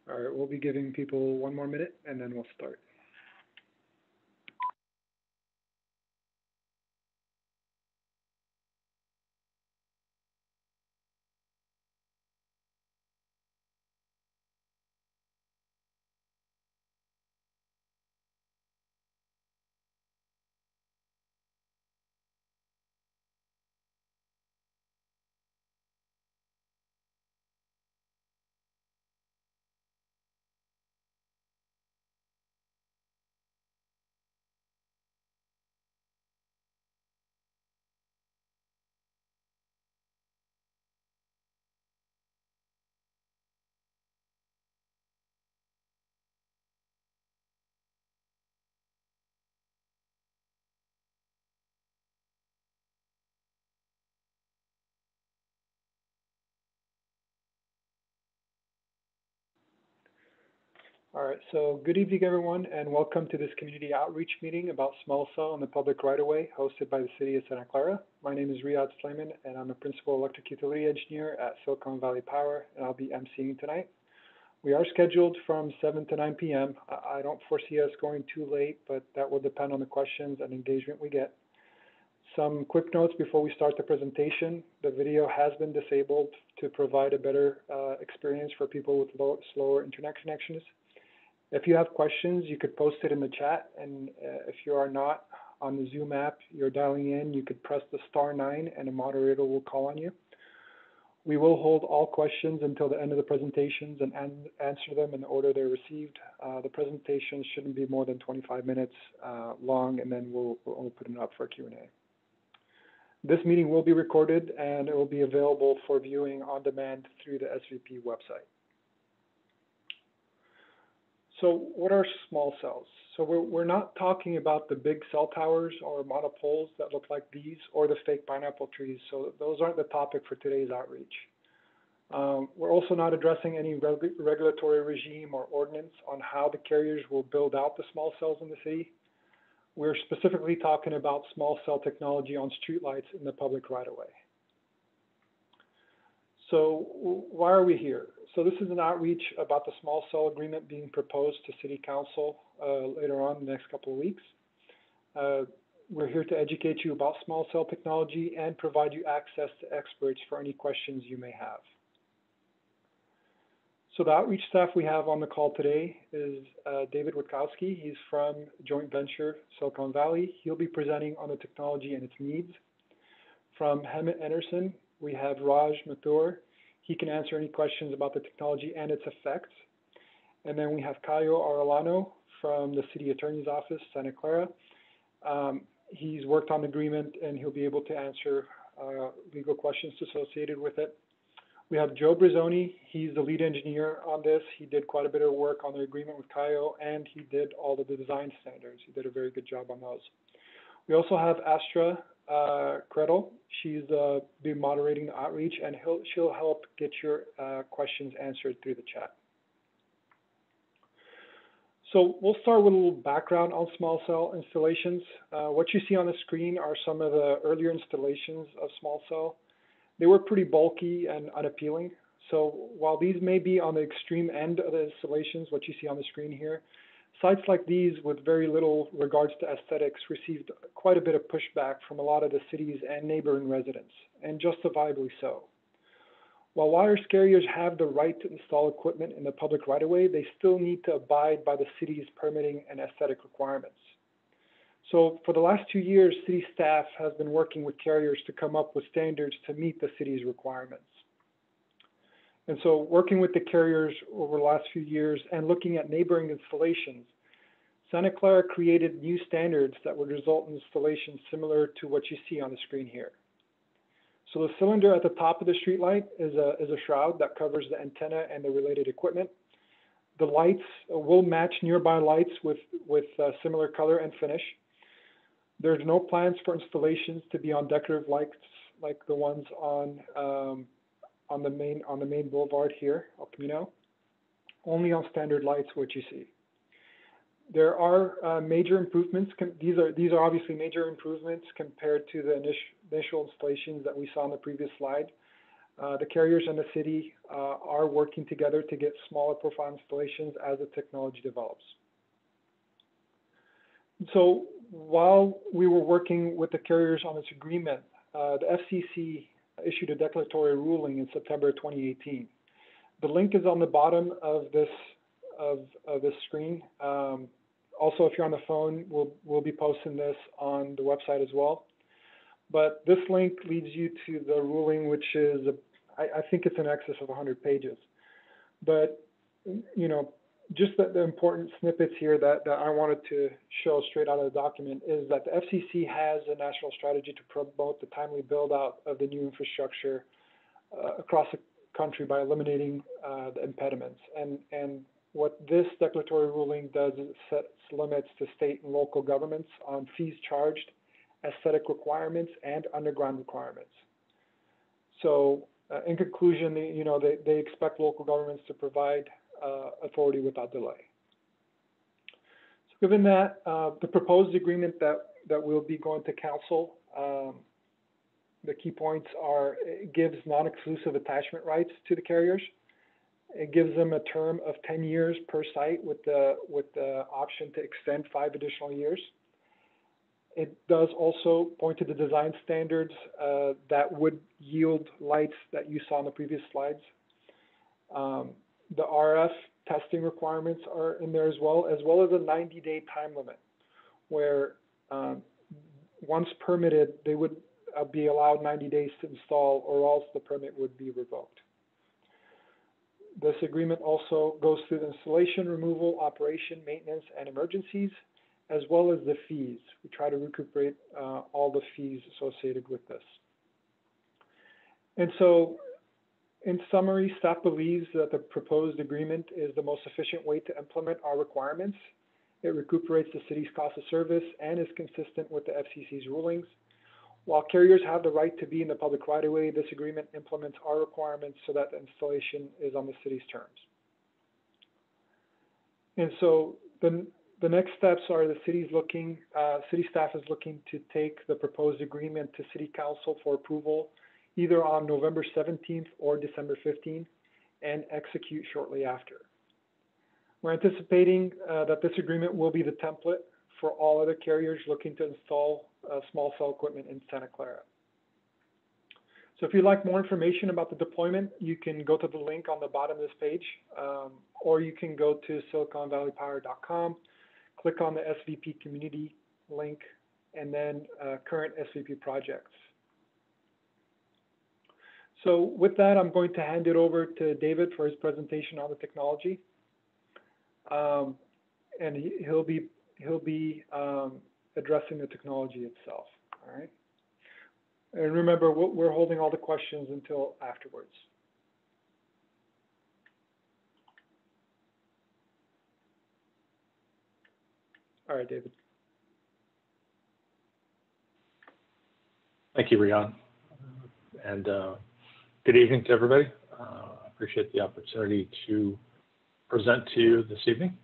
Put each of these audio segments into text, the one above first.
All right, we'll be giving people 1 more minute and then we'll start. All right, so good evening, everyone, and welcome to this community outreach meeting about small cell and the public right-of-way hosted by the City of Santa Clara. My name is Riyad Slayman, and I'm a Principal Electric Utility Engineer at Silicon Valley Power, and I'll be emceeing tonight. We are scheduled from 7 to 9 p.m. I don't foresee us going too late, but that will depend on the questions and engagement we get. Some quick notes before we start the presentation. The video has been disabled to provide a better experience for people with slower internet connections. If you have questions, you could post it in the chat, and if you are not on the Zoom app, you're dialing in, you could press the *9 and a moderator will call on you. We will hold all questions until the end of the presentations and answer them in the order they're received. The presentation shouldn't be more than 25 minutes long, and then we'll open it up for Q&A. This meeting will be recorded, and it will be available for viewing on demand through the SVP website. So what are small cells? So we're not talking about the big cell towers or monopoles that look like these or the fake pineapple trees. So those aren't the topic for today's outreach. We're also not addressing any regulatory regime or ordinance on how the carriers will build out the small cells in the city. We're specifically talking about small cell technology on streetlights in the public right-of-way. So why are we here? So this is an outreach about the small cell agreement being proposed to City Council later on in the next couple of weeks. We're here to educate you about small cell technology and provide you access to experts for any questions you may have. So the outreach staff we have on the call today is David Witkowski. He's from joint venture Silicon Valley. He'll be presenting on the technology and its needs. From Hemant Anderson, we have Raj Mathur. He can answer any questions about the technology and its effects. And then we have Caio Arellano from the City Attorney's Office, Santa Clara. He's worked on the agreement and he'll be able to answer legal questions associated with it. We have Joe Brizzoni. He's the lead engineer on this. He did quite a bit of work on the agreement with Caio, and he did all of the design standards. He did a very good job on those. We also have Astra Krettel. She's be moderating the outreach, and she'll help get your questions answered through the chat. So we'll start with a little background on small cell installations. What you see on the screen are some of the earlier installations of small cell. They were pretty bulky and unappealing. So while these may be on the extreme end of the installations, what you see on the screen here, sites like these with very little regards to aesthetics received quite a bit of pushback from a lot of the cities and neighboring residents, and justifiably so. While wireless carriers have the right to install equipment in the public right-of-way, they still need to abide by the city's permitting and aesthetic requirements. So for the last 2 years, city staff has been working with carriers to come up with standards to meet the city's requirements. And so working with the carriers over the last few years and looking at neighboring installations, Santa Clara created new standards that would result in installations similar to what you see on the screen here. So the cylinder at the top of the streetlight is a shroud that covers the antenna and the related equipment. The lights will match nearby lights with similar color and finish. There's no plans for installations to be on decorative lights like the ones on the main boulevard here, El Camino, only on standard lights, which you see. There are major improvements. These are obviously major improvements compared to the initial installations that we saw on the previous slide. The carriers and the city are working together to get smaller profile installations as the technology develops. So while we were working with the carriers on this agreement, the FCC issued a declaratory ruling in September 2018. The link is on the bottom of this screen. Also, if you're on the phone, we'll be posting this on the website as well. But this link leads you to the ruling, which is, I think it's in excess of 100 pages. But, you know, just the important snippets here that I wanted to show straight out of the document is that the FCC has a national strategy to promote the timely build out of the new infrastructure across the country by eliminating the impediments. And what this declaratory ruling does is it sets limits to state and local governments on fees charged, aesthetic requirements, and underground requirements. So in conclusion, you know, they expect local governments to provide authority without delay. So given that, the proposed agreement that will be going to council, the key points are: it gives non-exclusive attachment rights to the carriers. It gives them a term of 10 years per site with the option to extend 5 additional years. It does also point to the design standards that would yield lights that you saw in the previous slides. The RF testing requirements are in there as well as a 90-day time limit, where once permitted, they would be allowed 90 days to install, or else the permit would be revoked. This agreement also goes through the installation, removal, operation, maintenance, and emergencies, as well as the fees. We try to recuperate all the fees associated with this. And so, in summary, staff believes that the proposed agreement is the most efficient way to implement our requirements. It recuperates the city's cost of service and is consistent with the FCC's rulings. While carriers have the right to be in the public right-of-way, this agreement implements our requirements so that the installation is on the city's terms. And so the next steps are the city staff is looking to take the proposed agreement to City Council for approval either on November 17th or December 15th and execute shortly after. We're anticipating that this agreement will be the template for all other carriers looking to install small cell equipment in Santa Clara. So if you'd like more information about the deployment, you can go to the link on the bottom of this page, or you can go to siliconvalleypower.com, click on the SVP community link, and then current SVP projects. So with that, I'm going to hand it over to David for his presentation on the technology. And he'll be addressing the technology itself, all right? And remember, we're holding all the questions until afterwards. All right, David. Thank you, Rian. And good evening to everybody. I appreciate the opportunity to present to you this evening.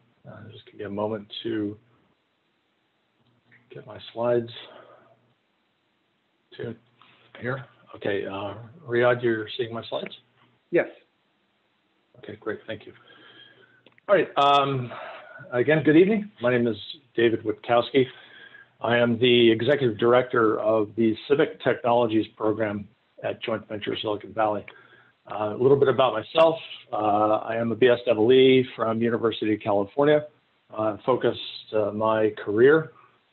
Just give me a moment to get my slides to here. Okay, Riyadh, you're seeing my slides? Yes. Okay, great, thank you. All right, again, good evening. My name is David Witkowski. I am the Executive Director of the Civic Technologies Program at Joint Venture Silicon Valley. A little bit about myself. I am a BSEE from University of California. Focused my career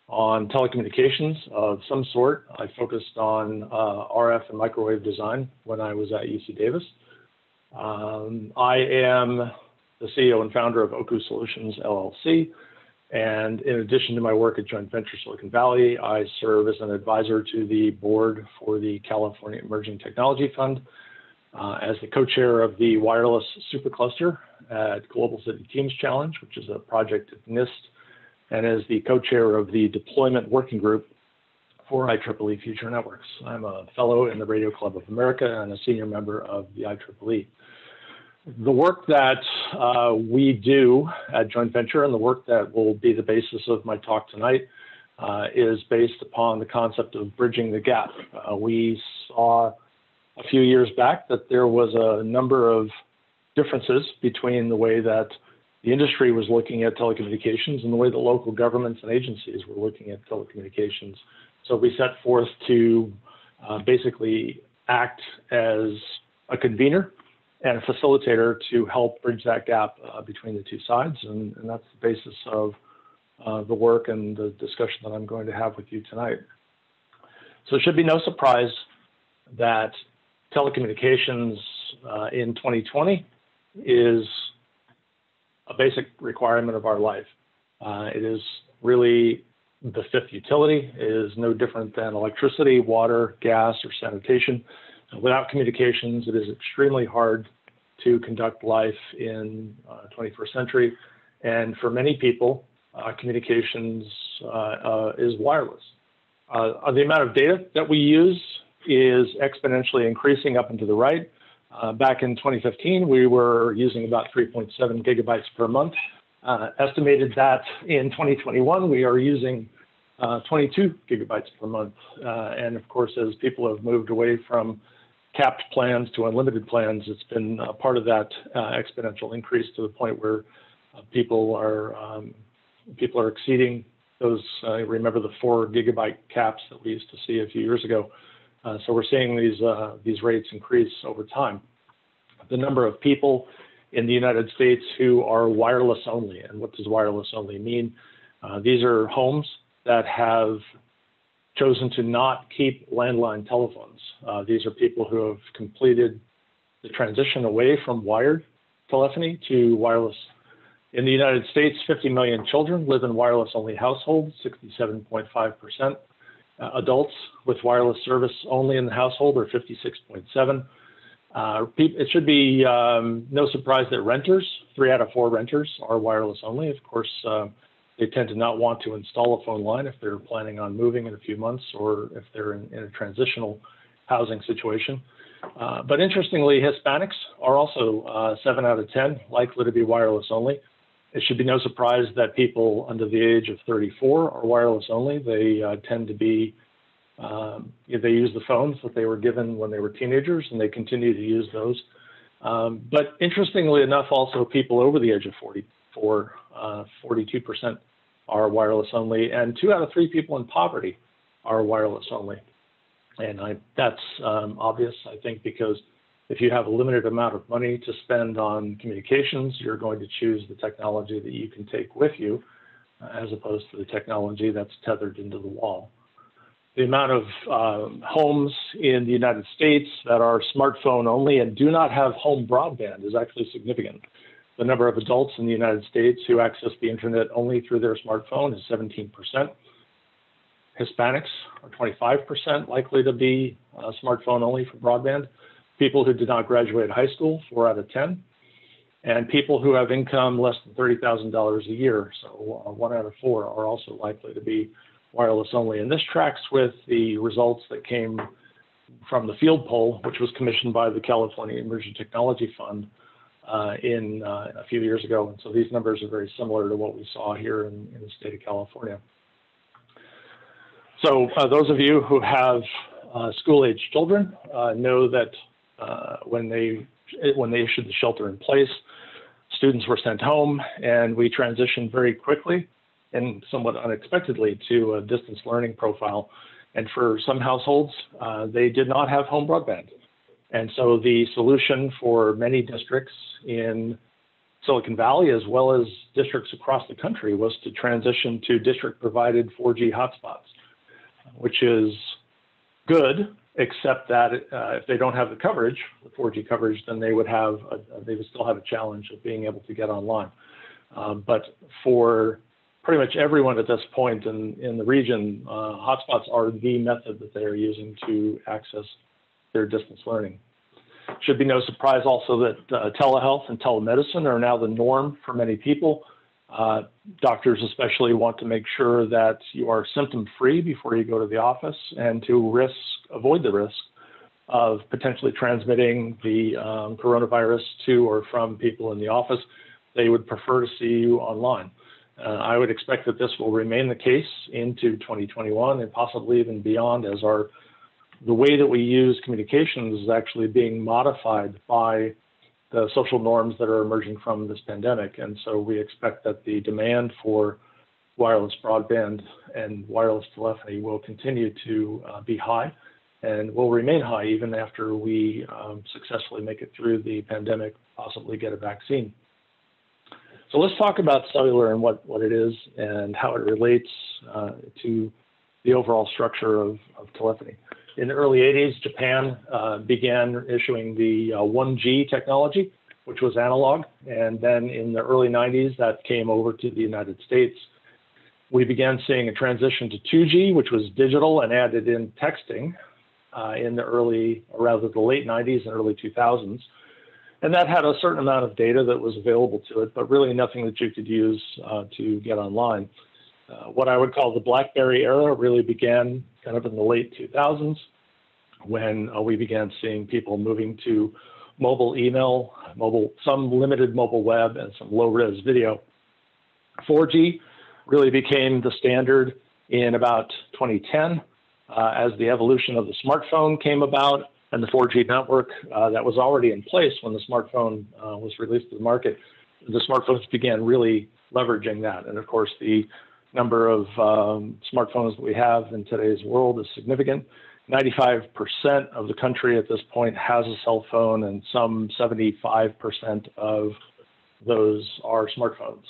on telecommunications of some sort. I focused on RF and microwave design when I was at UC Davis. I am the CEO and founder of Oku Solutions, LLC. And in addition to my work at Joint Venture Silicon Valley, I serve as an advisor to the board for the California Emerging Technology Fund, as the co-chair of the Wireless Supercluster at Global City Teams Challenge, which is a project at NIST, and as the co-chair of the Deployment Working Group for IEEE Future Networks. I'm a fellow in the Radio Club of America and a senior member of the IEEE. The work that we do at Joint Venture and the work that will be the basis of my talk tonight is based upon the concept of bridging the gap. We saw a few years back that there was a number of differences between the way that the industry was looking at telecommunications and the way the local governments and agencies were looking at telecommunications. So we set forth to basically act as a convener and a facilitator to help bridge that gap between the two sides. And that's the basis of the work and the discussion that I'm going to have with you tonight. So it should be no surprise that telecommunications in 2020 is a basic requirement of our life. It is really the fifth utility. It is no different than electricity, water, gas, or sanitation. Without communications, it is extremely hard to conduct life in 21st century. And for many people, communications is wireless. The amount of data that we use is exponentially increasing up and to the right. Back in 2015, we were using about 3.7 gigabytes per month. Estimated that in 2021, we are using 22 gigabytes per month. And of course, as people have moved away from capped plans to unlimited plans, it's been part of that exponential increase to the point where people are exceeding those. Remember the 4 gigabyte caps that we used to see a few years ago. So we're seeing these rates increase over time. The number of people in the United States who are wireless only, and what does wireless only mean? These are homes that have chosen to not keep landline telephones. These are people who have completed the transition away from wired telephony to wireless. In the United States, 50 million children live in wireless-only households, 67.5%. Adults with wireless service only in the household are 56.7%. It should be no surprise that renters, 3 out of 4 renters, are wireless only. Of course, they tend to not want to install a phone line if they're planning on moving in a few months or if they're in a transitional housing situation. But interestingly, Hispanics are also 7 out of 10 likely to be wireless only. It should be no surprise that people under the age of 34 are wireless only. They tend to be, they use the phones that they were given when they were teenagers, and they continue to use those. But interestingly enough, also people over the age of 44, 42% are wireless only, and 2 out of 3 people in poverty are wireless only. And that's obvious, I think, because if you have a limited amount of money to spend on communications, you're going to choose the technology that you can take with you, as opposed to the technology that's tethered into the wall. The amount of homes in the United States that are smartphone only and do not have home broadband is actually significant. The number of adults in the United States who access the internet only through their smartphone is 17%. Hispanics are 25% likely to be smartphone only for broadband. People who did not graduate high school, 4 out of 10. And people who have income less than $30,000 a year, so 1 out of 4, are also likely to be wireless only. And this tracks with the results that came from the field poll, which was commissioned by the California Emerging Technology Fund a few years ago. And so these numbers are very similar to what we saw here in the state of California. So those of you who have school-age children know that when they issued the shelter in place, students were sent home, and we transitioned very quickly and somewhat unexpectedly to a distance learning profile. And for some households, they did not have home broadband. And so the solution for many districts in Silicon Valley, as well as districts across the country, was to transition to district-provided 4G hotspots, which is good, except that if they don't have the coverage, the 4G coverage, then they would still have a challenge of being able to get online. But for pretty much everyone at this point in the region, hotspots are the method that they are using to access their distance learning. Should be no surprise also that telehealth and telemedicine are now the norm for many people. Doctors especially want to make sure that you are symptom-free before you go to the office, and to avoid the risk of potentially transmitting the coronavirus to or from people in the office. They would prefer to see you online. I would expect that this will remain the case into 2021 and possibly even beyond, as our the way that we use communications is actually being modified by the social norms that are emerging from this pandemic. And so we expect that the demand for wireless broadband and wireless telephony will continue to be high and will remain high even after we successfully make it through the pandemic, possibly get a vaccine. So let's talk about cellular and what it is and how it relates to the overall structure of telephony. In the early 80s, Japan began issuing the 1G technology, which was analog. And then in the early 90s, that came over to the United States. We began seeing a transition to 2G, which was digital and added in texting in the late 90s and early 2000s. And that had a certain amount of data that was available to it, but really nothing that you could use to get online. What I would call the BlackBerry era really began kind of in the late 2000s when we began seeing people moving to mobile email, some limited mobile web, and some low-res video. 4G really became the standard in about 2010 as the evolution of the smartphone came about, and the 4G network that was already in place when the smartphone was released to the market. The smartphones began really leveraging that. And of course, the number of smartphones that we have in today's world is significant. 95% of the country at this point has a cell phone, and some 75% of those are smartphones.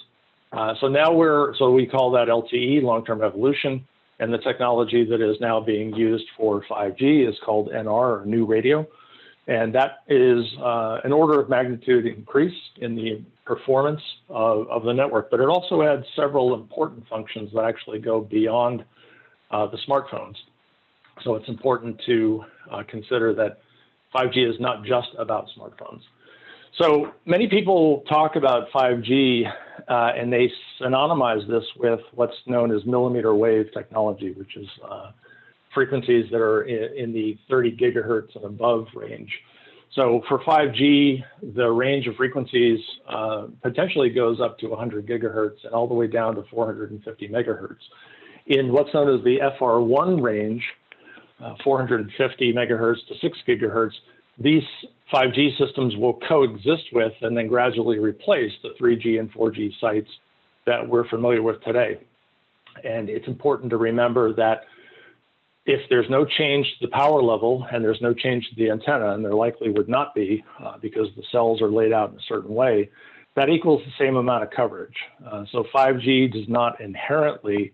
So we call that LTE, long-term evolution. And the technology that is now being used for 5G is called NR, or New Radio. And that is an order of magnitude increase in the performance of the network. But it also adds several important functions that actually go beyond the smartphones. So it's important to consider that 5G is not just about smartphones. So many people talk about 5G and they synonymize this with what's known as millimeter wave technology, which is frequencies that are in the 30 gigahertz and above range. So for 5G, the range of frequencies potentially goes up to 100 gigahertz and all the way down to 450 megahertz. In what's known as the FR1 range, 450 megahertz to 6 gigahertz, these 5G systems will coexist with and then gradually replace the 3G and 4G sites that we're familiar with today. And it's important to remember that if there's no change to the power level and there's no change to the antenna, and there likely would not be because the cells are laid out in a certain way, that equals the same amount of coverage. So 5G does not inherently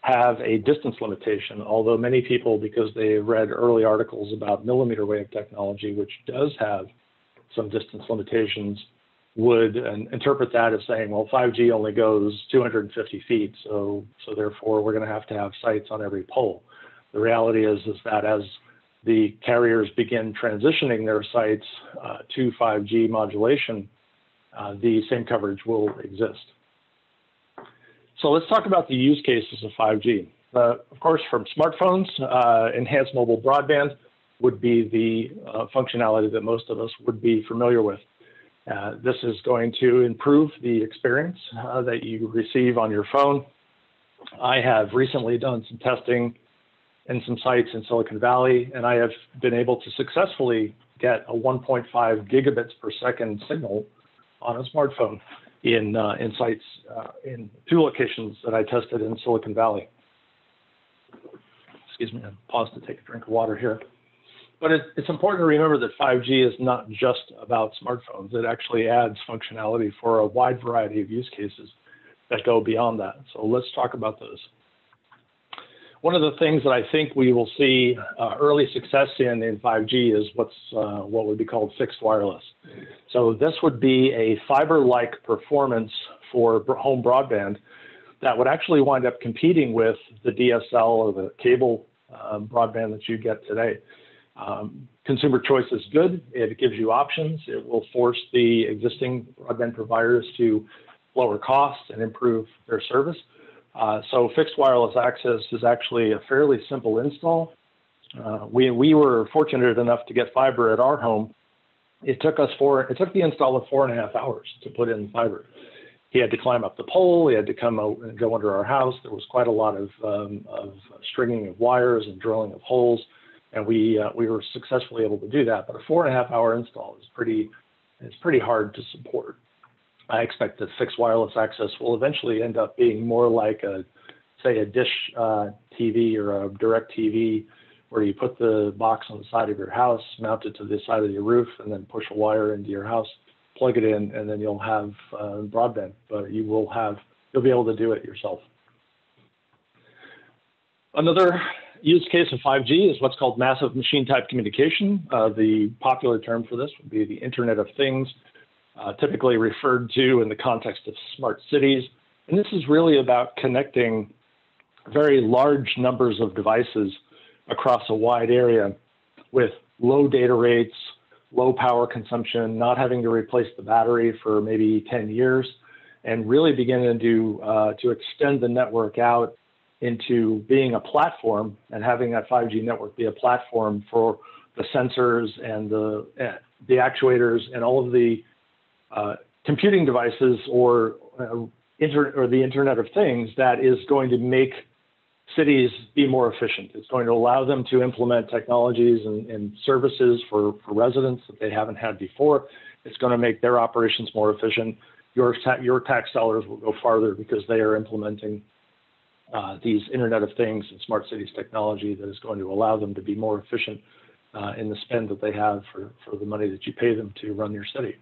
have a distance limitation, although many people, because they read early articles about millimeter wave technology, which does have some distance limitations, would interpret that as saying, well, 5G only goes 250 feet, so therefore we're going to have sites on every pole. The reality is that as the carriers begin transitioning their sites to 5G modulation, the same coverage will exist. So let's talk about the use cases of 5G. Of course, from smartphones, enhanced mobile broadband would be the functionality that most of us would be familiar with. This is going to improve the experience that you receive on your phone. I have recently done some testing in some sites in Silicon Valley, and I have been able to successfully get a 1.5 gigabits per second signal on a smartphone in sites in 2 locations that I tested in Silicon Valley. Excuse me, I paused to take a drink of water here. But it's important to remember that 5G is not just about smartphones. It actually adds functionality for a wide variety of use cases that go beyond that. So let's talk about those. One of the things that I think we will see early success in 5G is what would be called fixed wireless. So this would be a fiber-like performance for home broadband that would actually wind up competing with the DSL or the cable broadband that you get today. Consumer choice is good. It gives you options. It will force the existing broadband providers to lower costs and improve their service. So fixed wireless access is actually a fairly simple install. We were fortunate enough to get fiber at our home. It took the install of 4.5 hours to put in fiber. He had to climb up the pole. He had to come out and go under our house. There was quite a lot of stringing of wires and drilling of holes. and we were successfully able to do that. But a 4.5-hour install is pretty hard to support. I expect that fixed wireless access will eventually end up being more like say a dish TV or a direct TV, where you put the box on the side of your house, mount it to the side of your roof, and then push a wire into your house, plug it in, and then you'll have broadband. But you'll be able to do it yourself. Another use case of 5G is what's called massive machine type communication. The popular term for this would be the Internet of Things, typically referred to in the context of smart cities. And this is really about connecting very large numbers of devices across a wide area with low data rates, low power consumption, not having to replace the battery for maybe 10 years, and really beginning to extend the network out into being a platform, and having that 5G network be a platform for the sensors and the actuators and all of the computing devices or the Internet of Things that is going to make cities be more efficient. It's going to allow them to implement technologies and services for residents that they haven't had before. It's going to make their operations more efficient. Your tax dollars will go farther because they are implementing these Internet of Things and smart cities technology that is going to allow them to be more efficient in the spend that they have for the money that you pay them to run your city.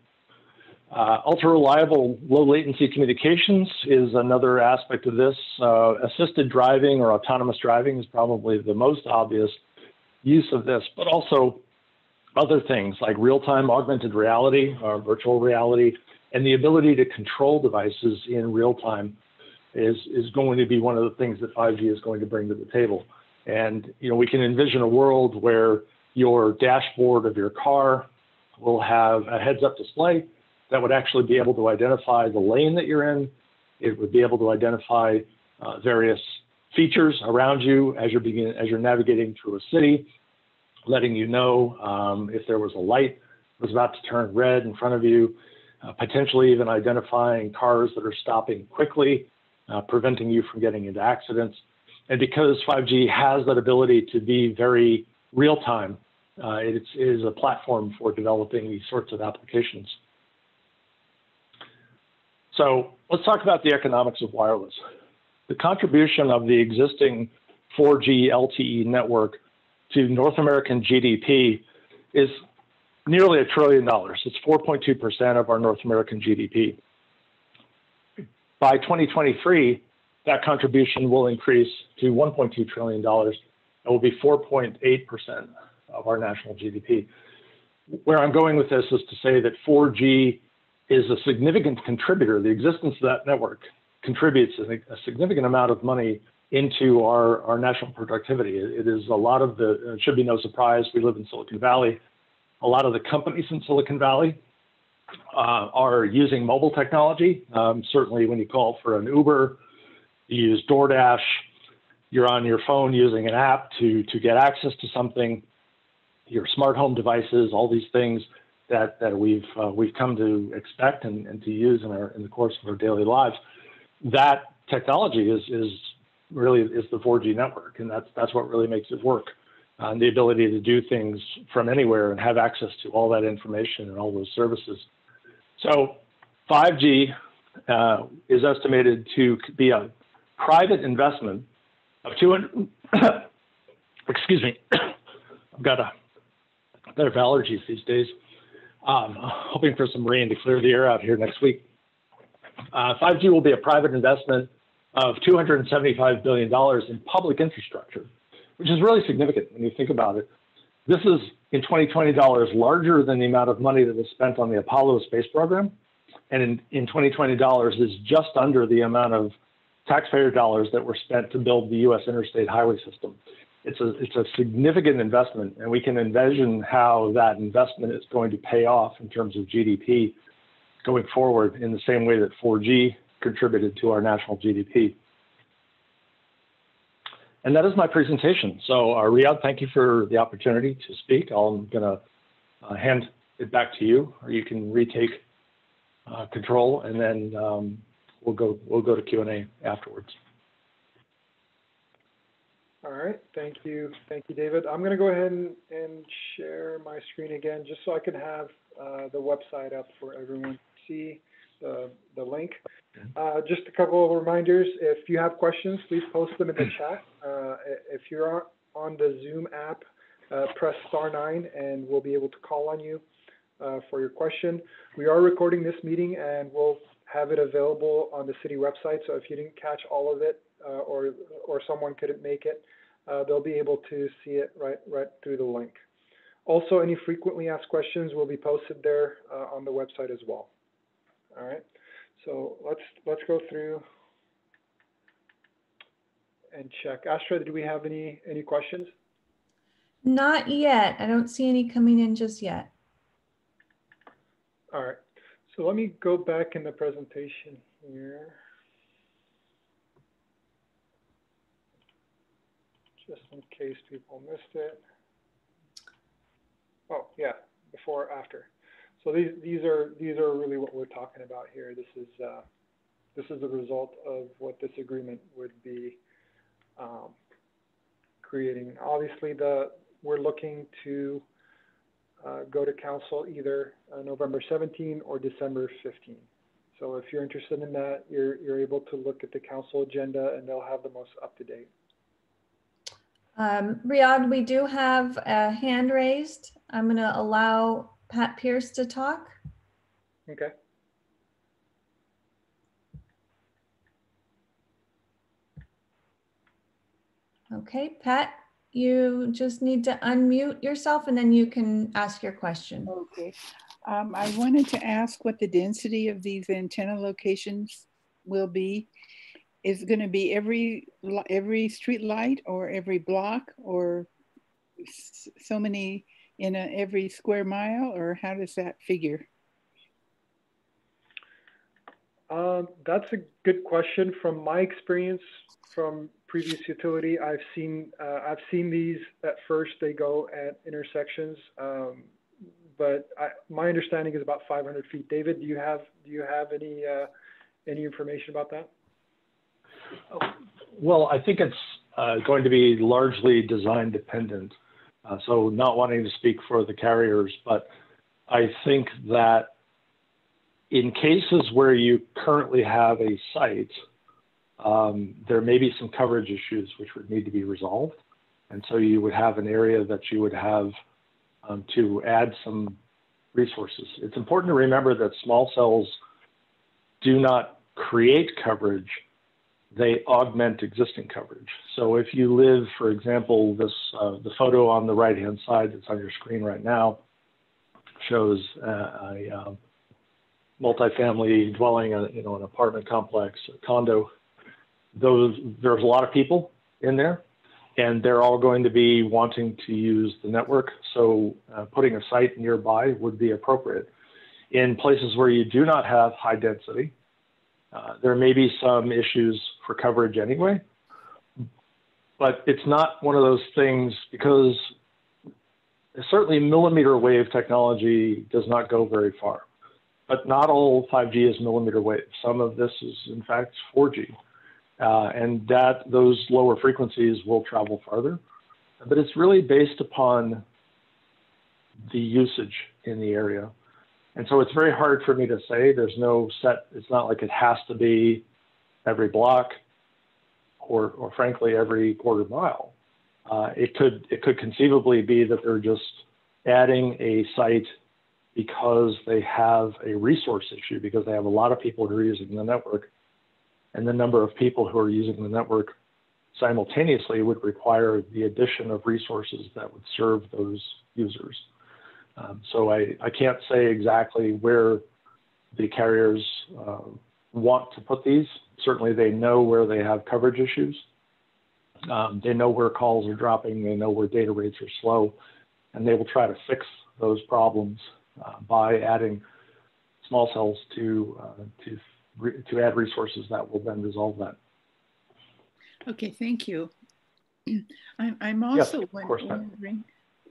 Ultra reliable, low latency communications is another aspect of this. Assisted driving or autonomous driving is probably the most obvious use of this, but also other things like real-time augmented reality or virtual reality, and the ability to control devices in real time is going to be one of the things that 5G is going to bring to the table. And we can envision a world where your dashboard of your car will have a heads-up display that would actually be able to identify the lane that you're in. It would be able to identify various features around you as you're navigating through a city, letting you know if there was a light that was about to turn red in front of you, potentially even identifying cars that are stopping quickly, preventing you from getting into accidents. And because 5G has that ability to be very real-time, it is a platform for developing these sorts of applications. So let's talk about the economics of wireless. The contribution of the existing 4G LTE network to North American GDP is nearly $1 trillion. It's 4.2% of our North American GDP. By 2023, that contribution will increase to $1.2 trillion. It will be 4.8% of our national GDP. Where I'm going with this is to say that 4G is a significant contributor. The existence of that network contributes a significant amount of money into our national productivity. It is a lot of it should be no surprise, we live in Silicon Valley. A lot of the companies in Silicon Valley are using mobile technology. Certainly when you call for an Uber, you use DoorDash, you're on your phone using an app to get access to something, your smart home devices, all these things that we've come to expect and to use in the course of our daily lives. That technology is really the 4G network, and that's what really makes it work. The ability to do things from anywhere and have access to all that information and all those services. So 5G is estimated to be a private investment of 200. Excuse me, I've got allergies these days. Hoping for some rain to clear the air out here next week. 5G will be a private investment of $275 billion in public infrastructure, which is really significant when you think about it. This is, in 2020 dollars, larger than the amount of money that was spent on the Apollo space program. And in 2020 dollars is just under the amount of taxpayer dollars that were spent to build the U.S. interstate highway system. It's a significant investment, and we can envision how that investment is going to pay off in terms of GDP going forward in the same way that 4G contributed to our national GDP. And that is my presentation. So Riyadh, thank you for the opportunity to speak. I'm going to hand it back to you, or you can retake control, and then we'll go to Q&A afterwards. All right, thank you, David. I'm going to go ahead and share my screen again, just so I can have the website up for everyone to see the link. Just a couple of reminders. If you have questions, please post them in the chat. If you're on the Zoom app, press *9 and we'll be able to call on you for your question. We are recording this meeting and we'll have it available on the city website. So if you didn't catch all of it or someone couldn't make it, they'll be able to see it right through the link. Also, any frequently asked questions will be posted there on the website as well. All right. So let's go through and check. Astra, do we have any questions? Not yet. I don't see any coming in just yet. All right. So let me go back in the presentation here. Just in case people missed it. Oh yeah, before, after. So these are really what we're talking about here. This is the result of what this agreement would be creating. Obviously, we're looking to go to council either November 17 or December 15. So if you're interested in that, you're able to look at the council agenda and they'll have the most up to date. Riyadh, we do have a hand raised. I'm going to allow Pat Pierce to talk. Okay. Okay, Pat, you just need to unmute yourself and then you can ask your question. Okay. I wanted to ask what the density of these antenna locations will be. Is it going to be every street light or every block or so many in every square mile, or how does that figure? That's a good question. From my experience from previous utility, I've seen these at first. They go at intersections, but my understanding is about 500 feet. David, do you have any information about that? Well, I think it's going to be largely design dependent. So not wanting to speak for the carriers, but I think that in cases where you currently have a site, there may be some coverage issues which would need to be resolved. And so you would have an area that you would have to add some resources. It's important to remember that small cells do not create coverage, they augment existing coverage. So if you live, for example, the photo on the right-hand side that's on your screen right now shows a multifamily dwelling, an apartment complex, a condo. There's a lot of people in there, and they're all going to be wanting to use the network. So putting a site nearby would be appropriate. In places where you do not have high density, there may be some issues for coverage anyway, but it's not one of those things, because certainly millimeter wave technology does not go very far, but not all 5G is millimeter wave. Some of this is in fact 4G, and those lower frequencies will travel farther, but it's really based upon the usage in the area. And so it's very hard for me to say. There's no set, it's not like it has to be every block or frankly every quarter mile. It could conceivably be that they're just adding a site because they have a resource issue, because they have a lot of people who are using the network, and the number of people who are using the network simultaneously would require the addition of resources that would serve those users. So I can't say exactly where the carriers want to put these. Certainly they know where they have coverage issues. They know where calls are dropping. They know where data rates are slow, and they will try to fix those problems by adding small cells to add resources that will then resolve that. Okay, thank you. I'm also yes, wondering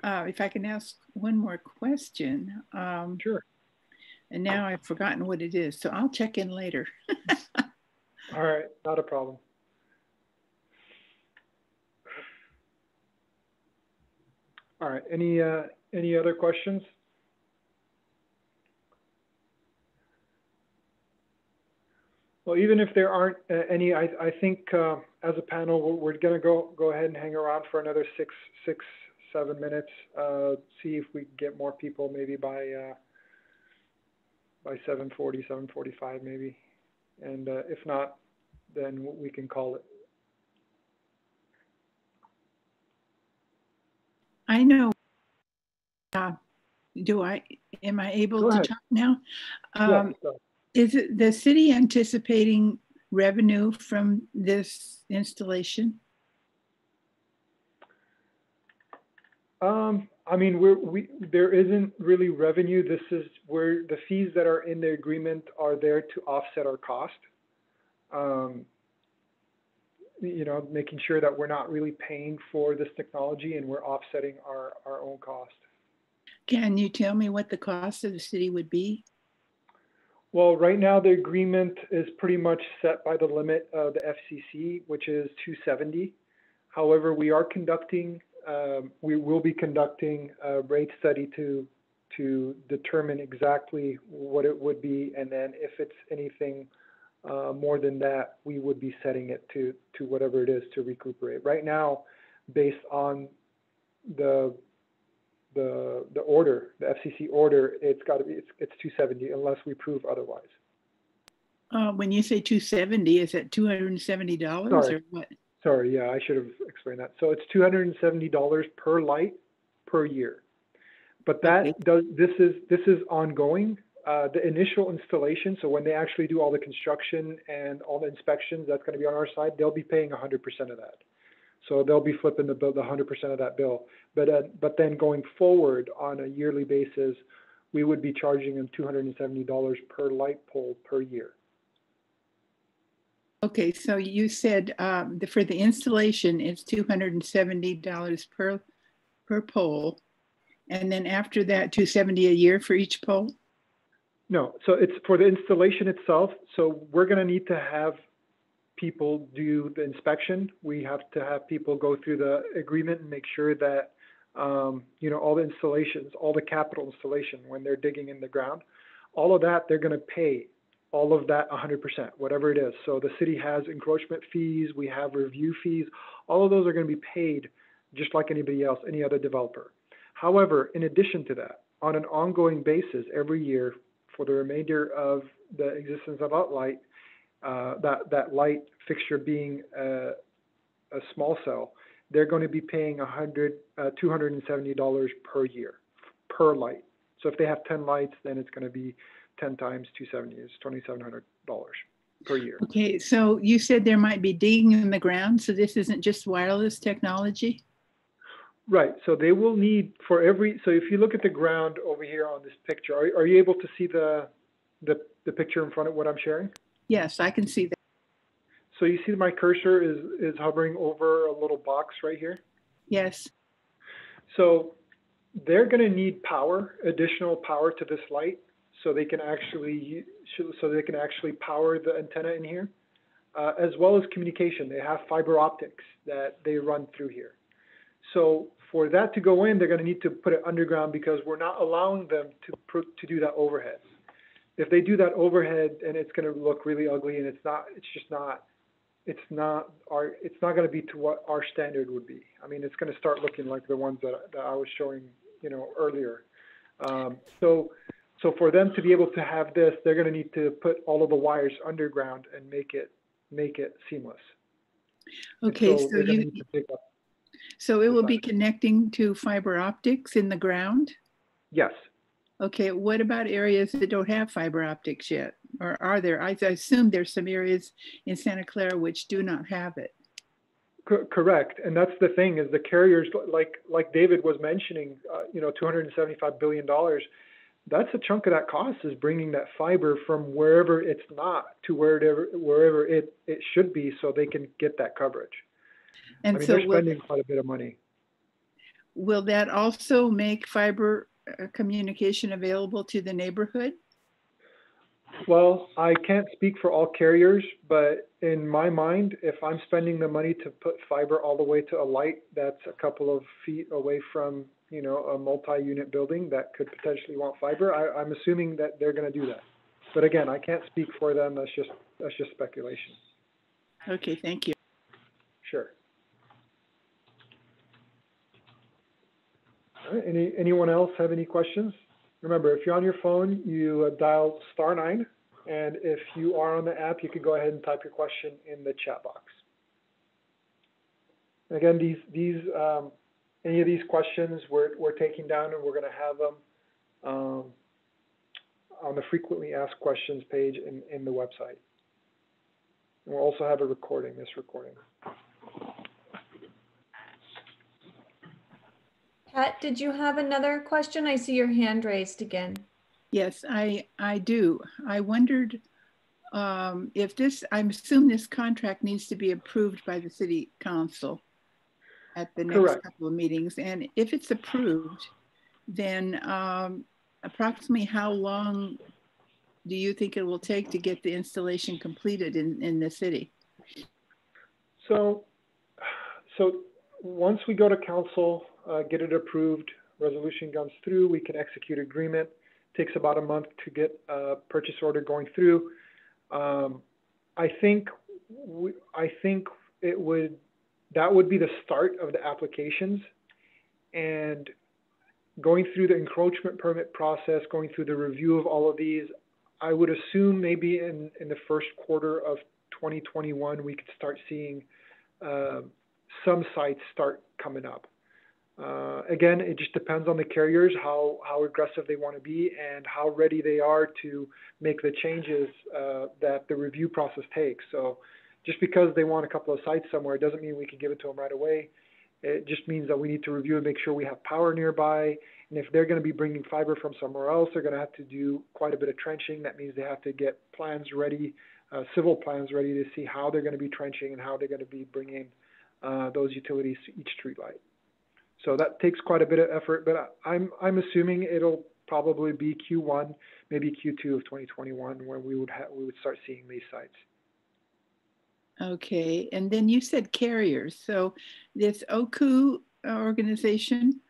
if I can ask one more question. Sure. And now I've forgotten what it is, so I'll check in later. All right, not a problem. All right, any other questions? Well, even if there aren't any, I think as a panel, we're going to go ahead and hang around for another 7 minutes. See if we get more people, maybe by 7:40, 7:45 maybe. And if not, then we can call it. I know. Am I able to talk now? Yeah, is it the city anticipating revenue from this installation? I mean, there isn't really revenue. This is where the fees that are in the agreement are there to offset our cost. You know, making sure that we're not really paying for this technology and we're offsetting our own cost. Can you tell me what the cost of the city would be? Well, right now the agreement is pretty much set by the limit of the FCC, which is 270. However, we will be conducting a rate study to determine exactly what it would be, and then if it's anything more than that, we would be setting it to whatever it is to recuperate. Right now, based on the order, the FCC order, it's 270 unless we prove otherwise. When you say 270, is it $270 or what? Sorry, yeah, I should have explained that. So it's $270 per light per year. But that this is ongoing. The initial installation, so when they actually do all the construction and all the inspections, that's going to be on our side. They'll be paying 100% of that. So they'll be flipping the 100% of that bill. But then going forward on a yearly basis, we would be charging them $270 per light pole per year. Okay, so you said for the installation, it's $270 per pole, and then after that, $270 a year for each pole? No, so it's for the installation itself. So we're going to need to have people do the inspection. We have to have people go through the agreement and make sure that you know, all the installations, all the capital installation when they're digging in the ground, all of that they're going to pay. All of that 100%, whatever it is. So the city has encroachment fees, we have review fees, all of those are going to be paid just like anybody else, any other developer. However, in addition to that, on an ongoing basis, every year for the remainder of the existence of that light, that light fixture being a small cell, they're going to be paying $270 per year per light. So if they have 10 lights, then it's going to be 10 times 270 is $2,700 per year. Okay, so you said there might be digging in the ground, so this isn't just wireless technology? Right, so they will need for every, so if you look at the ground over here on this picture, are you able to see the picture in front of what I'm sharing? Yes, I can see that. So you see my cursor is hovering over a little box right here? Yes. So they're going to need power, additional power to this light, so they can actually power the antenna in here, as well as communication. They have fiber optics that they run through here. So for that to go in, they're going to need to put it underground because we're not allowing them to do that overhead. If they do that overhead, and it's going to look really ugly, and it's not going to be to what our standard would be. I mean, it's going to start looking like the ones that I was showing, you know, earlier. So for them to be able to have this, they're going to need to put all of the wires underground and make it seamless. Okay, so it will be connecting to fiber optics in the ground? Yes. Okay, what about areas that don't have fiber optics yet? Or are there? I assume there's some areas in Santa Clara which do not have it. Correct, and that's the thing is the carriers, like David was mentioning, you know, $275 billion. That's a chunk of that cost is bringing that fiber from wherever it's not to wherever it should be, so they can get that coverage. And I mean, so they're spending quite a bit of money. Will that also make fiber communication available to the neighborhood? Well, I can't speak for all carriers, but in my mind, if I'm spending the money to put fiber all the way to a light that's a couple of feet away from a multi-unit building that could potentially want fiber, I'm assuming that they're going to do that. But again, I can't speak for them. That's just speculation. Okay, thank you. Sure. All right, anyone else have any questions? Remember, if you're on your phone, you dial *9, and if you are on the app, you can go ahead and type your question in the chat box. Again, any of these questions we're taking down, and we're going to have them on the frequently asked questions page in the website. And we'll also have a recording, this recording. Pat, did you have another question? I see your hand raised again. Yes, I do. I wondered if I assume this contract needs to be approved by the city council at the next Correct. couple of meetings. And if it's approved, then approximately how long do you think it will take to get the installation completed in the city? So once we go to council, get it approved, resolution comes through, we can execute agreement. Takes about a month to get a purchase order going through. I think that would be the start of the applications, and going through the encroachment permit process, going through the review of all of these. I would assume maybe in the first quarter of 2021 we could start seeing some sites start coming up. Again, it just depends on the carriers, how aggressive they want to be and how ready they are to make the changes that the review process takes. So just because they want a couple of sites somewhere doesn't mean we can give it to them right away. It just means that we need to review and make sure we have power nearby. And if they're going to be bringing fiber from somewhere else, they're going to have to do quite a bit of trenching. That means they have to get plans ready, civil plans ready to see how they're going to be trenching and how they're going to be bringing those utilities to each streetlight. So that takes quite a bit of effort, but I'm assuming it'll probably be Q1, maybe Q2 of 2021 when we would start seeing these sites. Okay, and then you said carriers. So this OKU organization,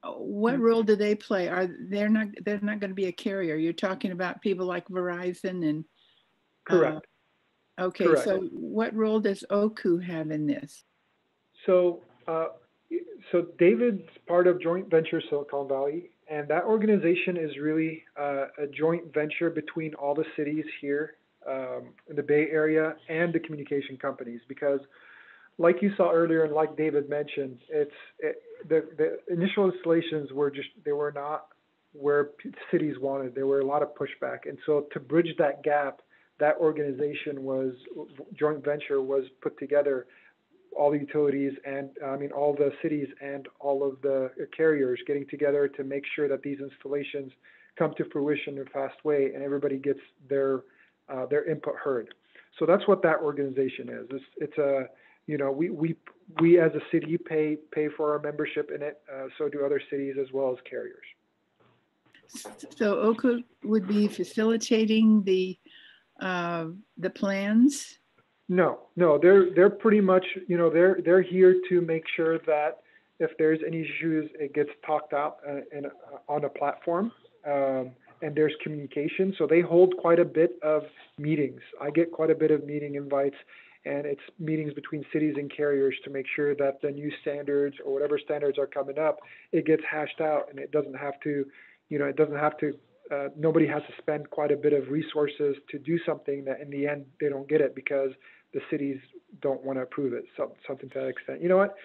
what role do they play? They're not going to be a carrier? You're talking about people like Verizon and. Correct. Okay, Correct. so what role does OKU have in this? So David's part of Joint Venture Silicon Valley, and that organization is really a joint venture between all the cities here in the Bay Area and the communication companies, because like you saw earlier and like David mentioned, the initial installations they were not where cities wanted. There were a lot of pushback, and so to bridge that gap, that joint venture was put together, all the utilities and all the cities and all of the carriers getting together to make sure that these installations come to fruition in a fast way and everybody gets their input heard. So that's what that organization is. It's a, we as a city pay for our membership in it. So do other cities as well as carriers. So OKU would be facilitating the plans? No, they're pretty much, they're here to make sure that if there's any issues, it gets talked out on a platform, and there's communication. So they hold quite a bit of meetings. I get quite a bit of meeting invites, and it's meetings between cities and carriers to make sure that the new standards or whatever standards are coming up, it gets hashed out, and it doesn't have to, nobody has to spend quite a bit of resources to do something that in the end they don't get it because the cities don't want to approve it. So something to that extent. You know what,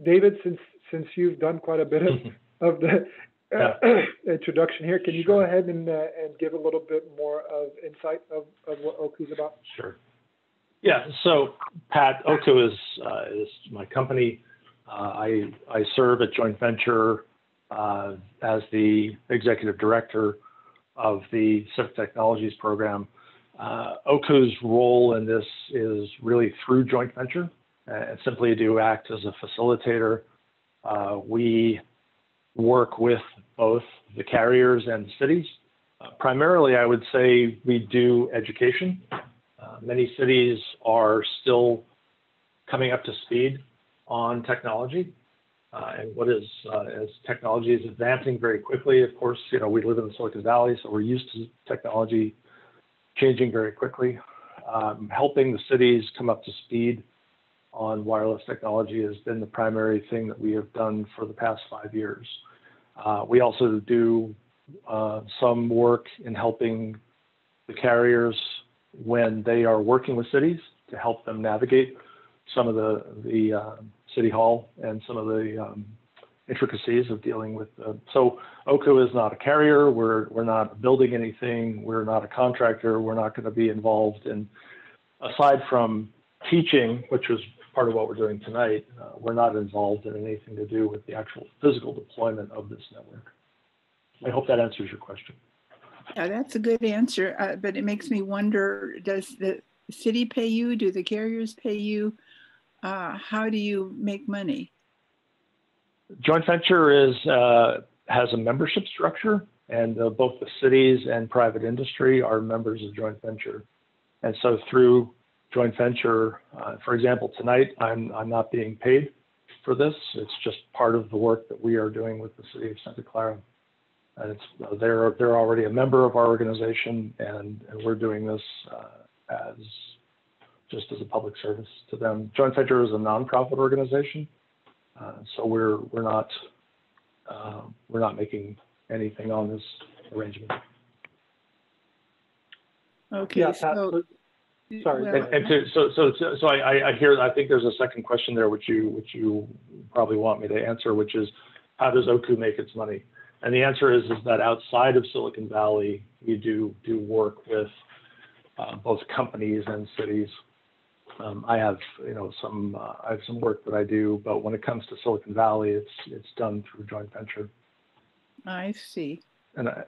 David, since you've done quite a bit of the introduction here, can you go ahead and give a little bit more of insight of what OKU is about? Sure. Yeah. So Pat, OKU is my company. I serve at Joint Venture as the executive director of the Civic Technologies program. OKU's role in this is really through Joint Venture and simply to act as a facilitator. We work with both the carriers and cities. Primarily, I would say we do education. Many cities are still coming up to speed on technology. And what is, as technology is advancing very quickly, of course, we live in the Silicon Valley, so we're used to technology changing very quickly. Helping the cities come up to speed on wireless technology has been the primary thing that we have done for the past 5 years. We also do some work in helping the carriers when they are working with cities to help them navigate some of the city hall and some of the intricacies of dealing with. So OCU is not a carrier. We're not building anything. We're not a contractor. We're not going to be involved in, aside from teaching, which was part of what we're doing tonight, we're not involved in anything to do with the actual physical deployment of this network. I hope that answers your question. Yeah, that's a good answer, but it makes me wonder, does the city pay you? Do the carriers pay you? How do you make money? Joint venture has a membership structure, and both the cities and private industry are members of joint venture. And so through joint venture, for example, tonight, I'm not being paid for this. It's just part of the work that we are doing with the City of Santa Clara. And they're already a member of our organization, and we're doing this just as a public service to them. Joint venture is a nonprofit organization, so we're not making anything on this arrangement. Okay, Yeah, so sorry. Well, So I think there's a second question there, which you probably want me to answer, which is, how does OCU make its money? And the answer is that outside of Silicon Valley, we do work with both companies and cities. I have some work that I do, but when it comes to Silicon Valley, it's done through joint venture. I see. And I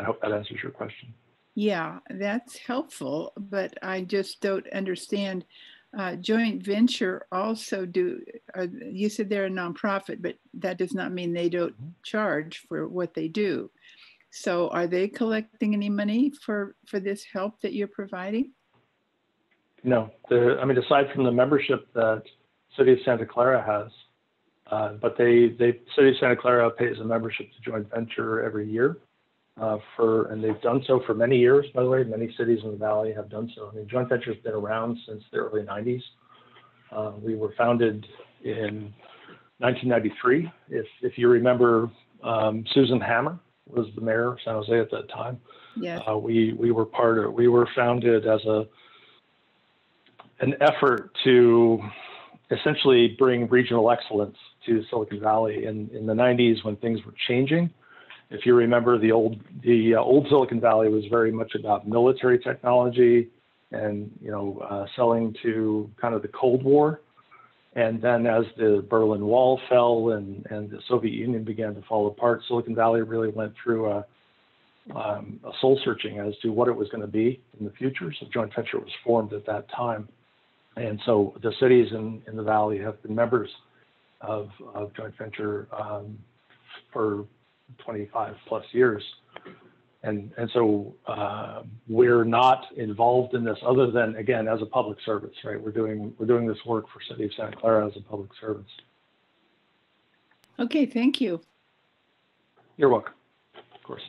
hope that answers your question. Yeah, that's helpful, but I just don't understand. Joint venture also you said they're a nonprofit, but that does not mean they don't charge for what they do. So are they collecting any money for this help that you're providing? No, aside from the membership that City of Santa Clara has, but City of Santa Clara pays a membership to joint venture every year. And they've done so for many years, by the way. Many cities in the Valley have done so. I mean, joint venture has been around since the early 90s. We were founded in 1993. If you remember, Susan Hammer was the mayor of San Jose at that time. Yes. We were founded as an effort to essentially bring regional excellence to Silicon Valley in the 90s when things were changing. If you remember, the old Silicon Valley was very much about military technology and selling to kind of the Cold War. And then as the Berlin Wall fell and the Soviet Union began to fall apart, Silicon Valley really went through a soul searching as to what it was going to be in the future. So joint venture was formed at that time. And so the cities in the Valley have been members of joint venture for 25 plus years. And so we're not involved in this other than, again, as a public service, right? We're doing this work for City of Santa Clara as a public service. Okay, thank you. You're welcome, of course.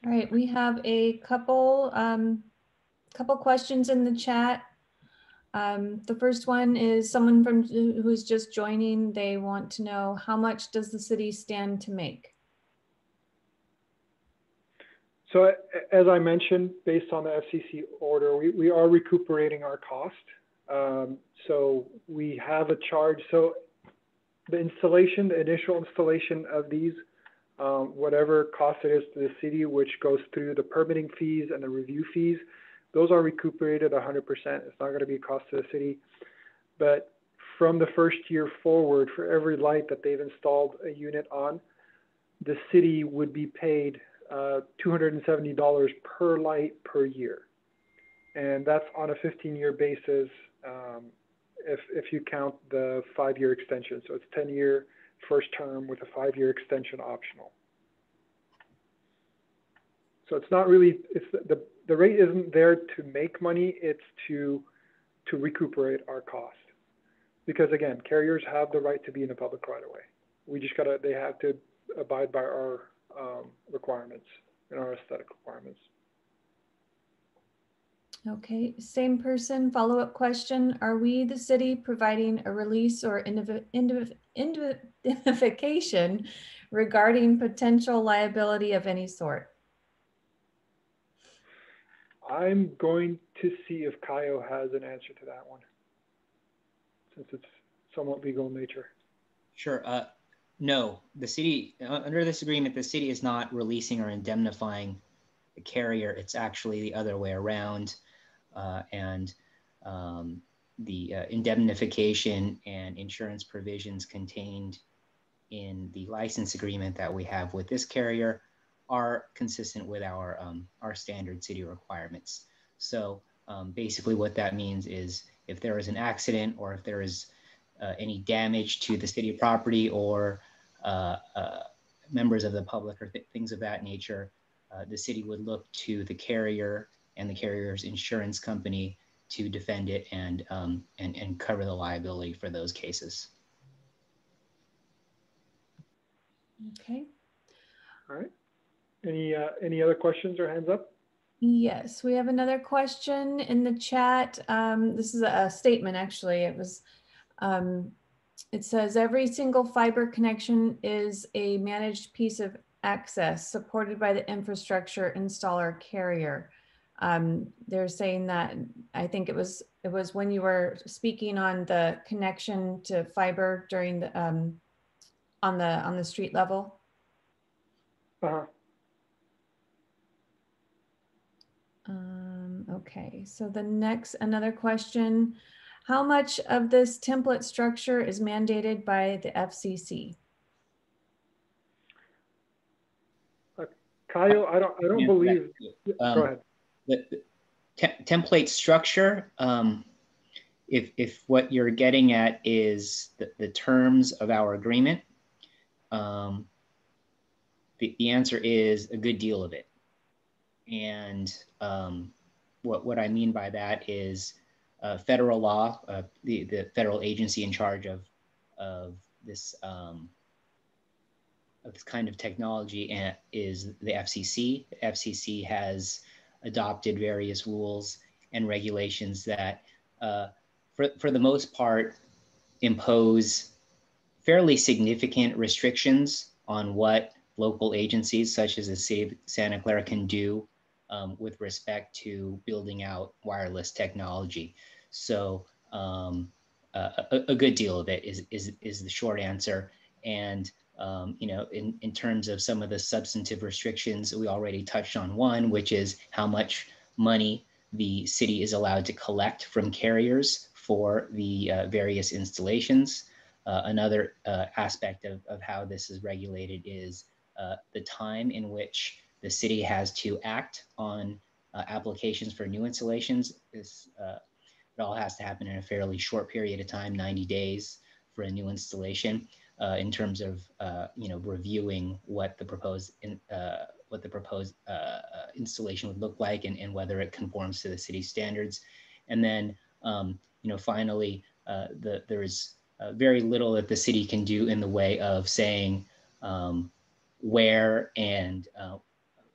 All right, we have a couple questions in the chat. The first one is someone who's just joining. They want to know, how much does the city stand to make? So as I mentioned, based on the FCC order, we are recuperating our cost. So we have a charge. So the initial installation of these, whatever cost it is to the city, which goes through the permitting fees and the review fees, those are recuperated 100%. It's not going to be a cost to the city. But from the first year forward, for every light that they've installed a unit on, the city would be paid $270 per light per year. And that's on a 15-year basis if you count the 5-year extension. So it's 10-year first term with a 5-year extension optional. So it's not really, the rate isn't there to make money, it's to recuperate our cost. Because again, carriers have the right to be in a public right of way. they have to abide by our requirements and our aesthetic requirements. Okay, same person, follow-up question. Are we, the city, providing a release or indemnification regarding potential liability of any sort? I'm going to see if Kaio has an answer to that one, since it's somewhat legal in nature. Sure. No, the city, under this agreement, the city is not releasing or indemnifying the carrier. It's actually the other way around. The indemnification and insurance provisions contained in the license agreement that we have with this carrier are consistent with our standard city requirements. So basically what that means is if there is an accident or if there is any damage to the city property or members of the public or things of that nature, the city would look to the carrier and the carrier's insurance company to defend it and cover the liability for those cases. Okay. All right. Any other questions or hands up? Yes, we have another question in the chat. This is a statement, actually. It says, every single fiber connection is a managed piece of access supported by the infrastructure installer carrier. They're saying that, I think it was when you were speaking on the connection to fiber during the on the street level. Uh-huh. Okay, so another question. How much of this template structure is mandated by the FCC? Kaio, I don't believe. Go ahead. The template structure, if what you're getting at is the terms of our agreement, the answer is a good deal of it. And what I mean by that is federal law, the federal agency in charge of this kind of technology is the FCC. The FCC has adopted various rules and regulations that, for the most part, impose fairly significant restrictions on what local agencies such as the City of Santa Clara can do with respect to building out wireless technology. So a good deal of it is the short answer. And in terms of some of the substantive restrictions, we already touched on one, which is how much money the city is allowed to collect from carriers for the various installations. Another aspect of how this is regulated is the time in which the city has to act on applications for new installations. It all has to happen in a fairly short period of time, 90 days for a new installation. In terms of reviewing what the proposed installation would look like and whether it conforms to the city standards. And then finally, there is very little that the city can do in the way of saying where and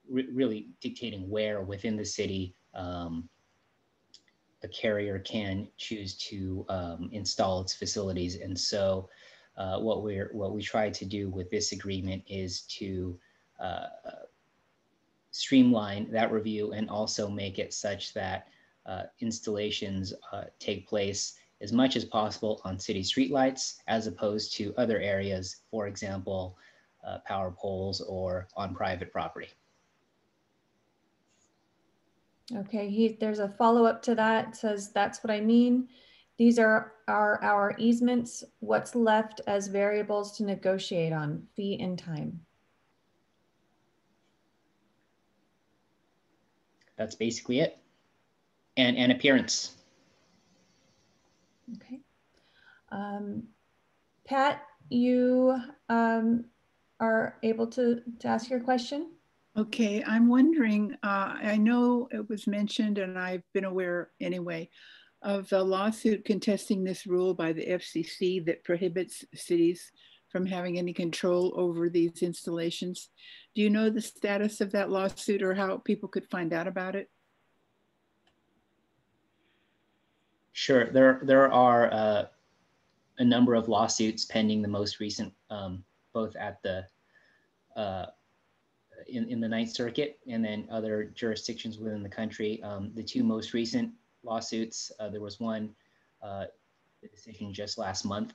really dictating where within the city a carrier can choose to install its facilities. And so what we try to do with this agreement is to streamline that review and also make it such that installations take place as much as possible on city streetlights as opposed to other areas, for example, power poles or on private property. Okay, there's a follow-up to that. It says, that's what I mean. These are our easements. What's left as variables to negotiate on, fee and time? That's basically it. And appearance. Okay. Pat, you are able to ask your question? Okay, I'm wondering, I know it was mentioned and I've been aware anyway of the lawsuit contesting this rule by the FCC that prohibits cities from having any control over these installations. Do you know the status of that lawsuit or how people could find out about it? Sure. There are a number of lawsuits pending. The most recent, both at the in the Ninth Circuit and then other jurisdictions within the country. The two most recent lawsuits, there was one the decision just last month,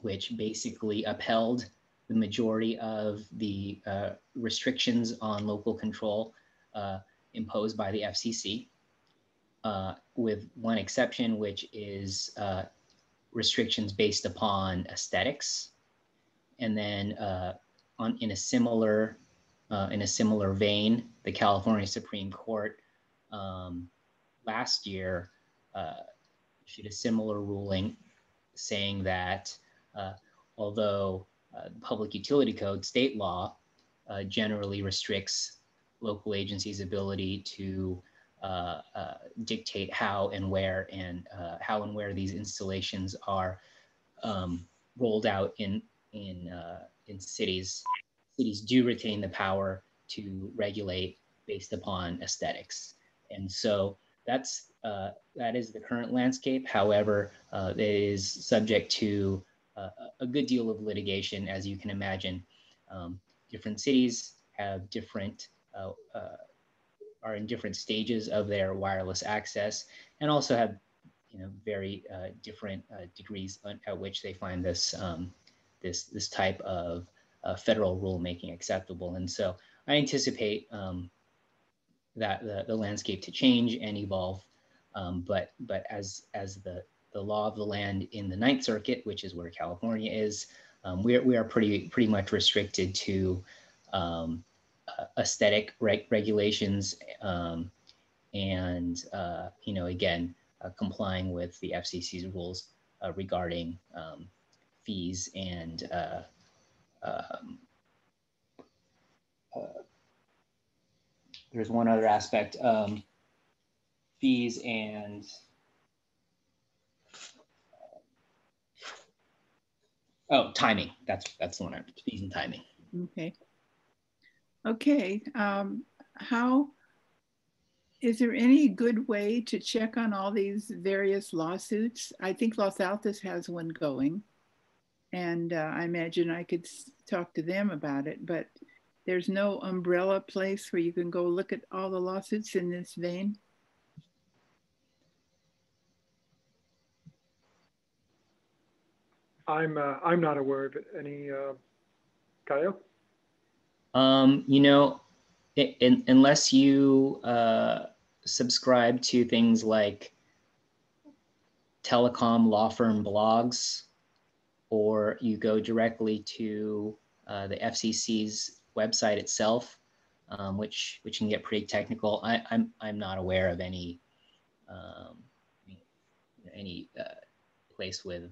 which basically upheld the majority of the restrictions on local control imposed by the FCC, with one exception, which is restrictions based upon aesthetics. And then in a similar vein, the California Supreme Court last year issued a similar ruling saying that although the Public Utility Code, state law, generally restricts local agencies' ability to dictate how and where these installations are rolled out in cities. Cities do retain the power to regulate based upon aesthetics, and so that is the current landscape. However, it is subject to a good deal of litigation, as you can imagine. Different cities have different are in different stages of their wireless access, and also have very different degrees at which they find this this type of federal rulemaking acceptable. And so I anticipate that the landscape to change and evolve, but as the law of the land in the Ninth Circuit, which is where California is, we are pretty much restricted to aesthetic regulations, and again, complying with the FCC's rules regarding fees and there's one other aspect, fees and timing. That's the one. Fees and timing. Okay. Okay. How is there any good way to check on all these various lawsuits? I think Los Altos has one going, and I imagine I could talk to them about it, but there's no umbrella place where you can go look at all the lawsuits in this vein? I'm not aware of any, Kyle? Unless you subscribe to things like telecom law firm blogs, or you go directly to the FCC's website itself, which can get pretty technical. I'm not aware of any place with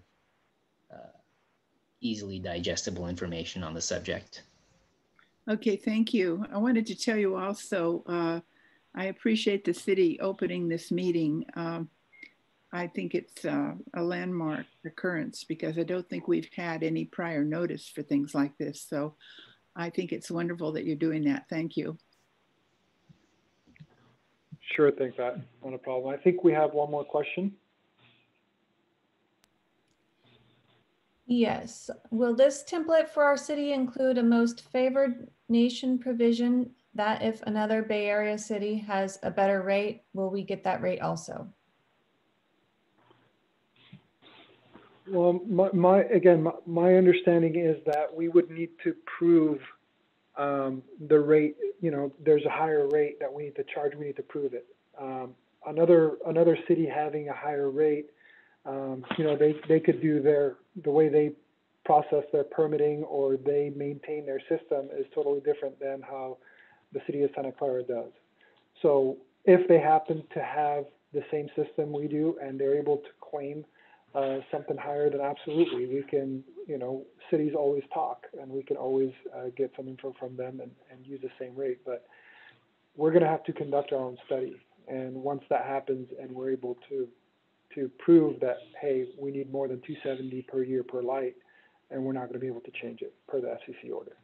easily digestible information on the subject. Okay, thank you. I wanted to tell you also, I appreciate the city opening this meeting. I think it's a landmark occurrence because I don't think we've had any prior notice for things like this. So I think it's wonderful that you're doing that. Thank you. Sure thing, Pat. Not a problem. I think we have one more question. Yes. Will this template for our city include a most favored nation provision that if another Bay Area city has a better rate, will we get that rate also? Well, my understanding is that we would need to prove the rate. There's a higher rate that we need to charge. We need to prove it. Another city having a higher rate, they could do the way they process their permitting or they maintain their system is totally different than how the City of Santa Clara does. So if they happen to have the same system we do and they're able to claim something higher, then absolutely we can, cities always talk and we can always get some info from them and use the same rate. But we're going to have to conduct our own study. And once that happens and we're able to prove that, hey, we need more than 270 per year per light, and we're not going to be able to change it per the FCC order.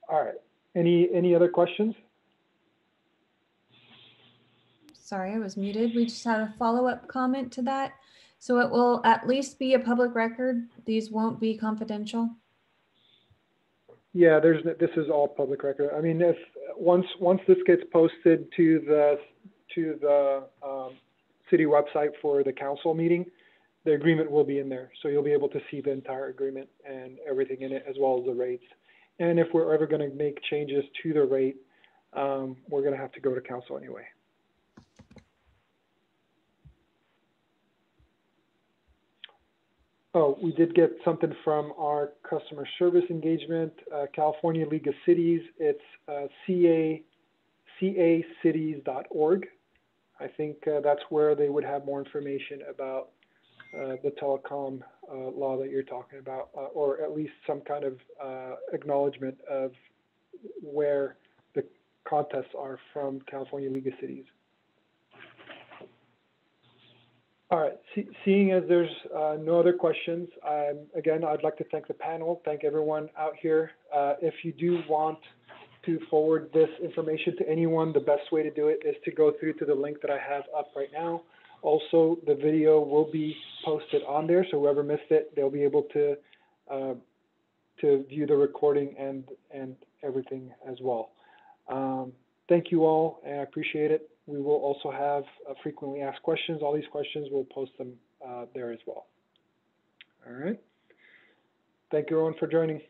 All right. Any other questions? Sorry, I was muted. We just had a follow-up comment to that. So it will at least be a public record. These won't be confidential. Yeah, this is all public record. I mean, if once this gets posted to the city website for the council meeting, the agreement will be in there. So you'll be able to see the entire agreement and everything in it, as well as the rates. And if we're ever going to make changes to the rate, we're going to have to go to council anyway. Oh, we did get something from our customer service engagement, California League of Cities. It's cacities.org. I think that's where they would have more information about the telecom law that you're talking about, or at least some kind of acknowledgement of where the contests are from California League of Cities. All right, seeing as there's no other questions, again, I'd like to thank the panel, thank everyone out here. If you do want to forward this information to anyone, the best way to do it is to go through to the link that I have up right now. Also, the video will be posted on there, so whoever missed it, they'll be able to view the recording and everything as well. Thank you all, and I appreciate it. We will also have frequently asked questions. All these questions, we'll post them there as well. All right. Thank you everyone for joining.